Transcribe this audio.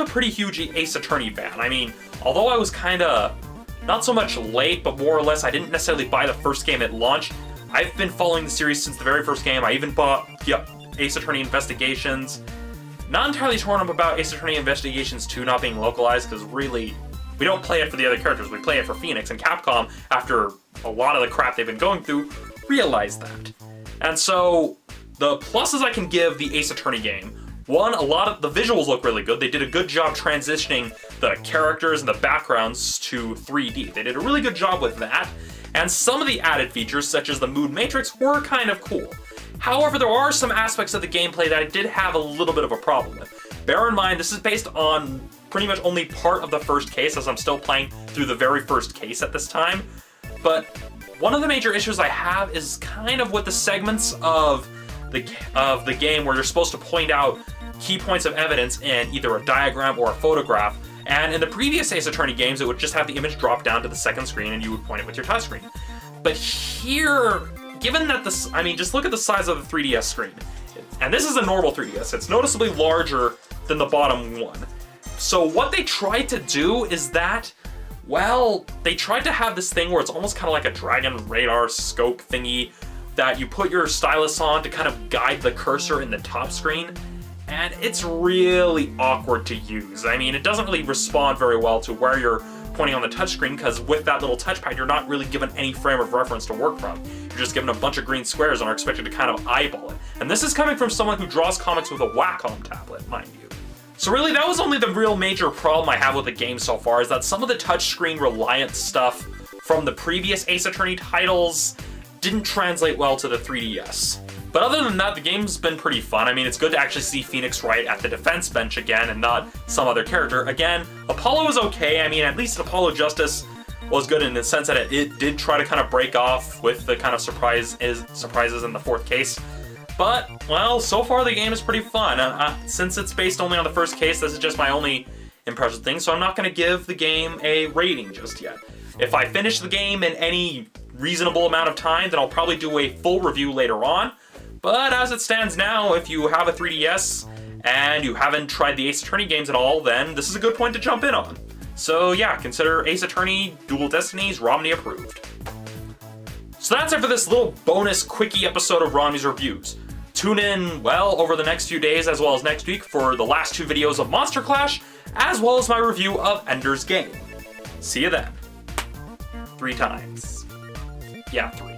pretty huge Ace Attorney fan. I mean, although I was kinda not so much late, but more or less I didn't necessarily buy the first game at launch, I've been following the series since the very first game. I even bought, Ace Attorney Investigations. Not entirely torn up about Ace Attorney Investigations 2 not being localized, because really, we don't play it for the other characters, we play it for Phoenix, and Capcom, after a lot of the crap they've been going through, realized that. And so, the pluses I can give the Ace Attorney game: one, a lot of the visuals look really good. They did a good job transitioning the characters and the backgrounds to 3D. They did a really good job with that, and some of the added features, such as the mood matrix, were kind of cool. However, there are some aspects of the gameplay that I did have a little bit of a problem with. Bear in mind, this is based on pretty much only part of the first case, as I'm still playing through the very first case at this time. But one of the major issues I have is kind of with the segments of the game where you're supposed to point out key points of evidence in either a diagram or a photograph. And in the previous Ace Attorney games, it would just have the image drop down to the second screen and you would point it with your touchscreen. But here, given that this, I mean, just look at the size of the 3DS screen. And this is a normal 3DS. It's noticeably larger than the bottom one. So what they tried to do is that, well, they tried to have this thing where it's almost kind of like a dragon radar scope thingy that you put your stylus on to kind of guide the cursor in the top screen. And it's really awkward to use. I mean, it doesn't really respond very well to where you're pointing on the touchscreen, because with that little touchpad, you're not really given any frame of reference to work from. You're just given a bunch of green squares and are expected to kind of eyeball it. And this is coming from someone who draws comics with a Wacom tablet, mind you. So really, that was only the real major problem I have with the game so far, is that some of the touchscreen reliant stuff from the previous Ace Attorney titles didn't translate well to the 3DS. But other than that, the game's been pretty fun. I mean, it's good to actually see Phoenix Wright at the defense bench again and not some other character. Again, Apollo was okay. I mean, at least Apollo Justice was good in the sense that it did try to kind of break off with the kind of surprises in the fourth case. But, well, so far the game is pretty fun. Since it's based only on the first case, this is just my only impressive thing, so I'm not going to give the game a rating just yet. If I finish the game in any reasonable amount of time, then I'll probably do a full review later on. But as it stands now, if you have a 3DS and you haven't tried the Ace Attorney games at all, then this is a good point to jump in on. So yeah, consider Ace Attorney Dual Destinies Romney approved. So that's it for this little bonus quickie episode of Romney's Reviews. Tune in, well, over the next few days as well as next week for the last 2 videos of Monster Clash, as well as my review of Ender's Game. See you then. 3 times. Yeah, 3.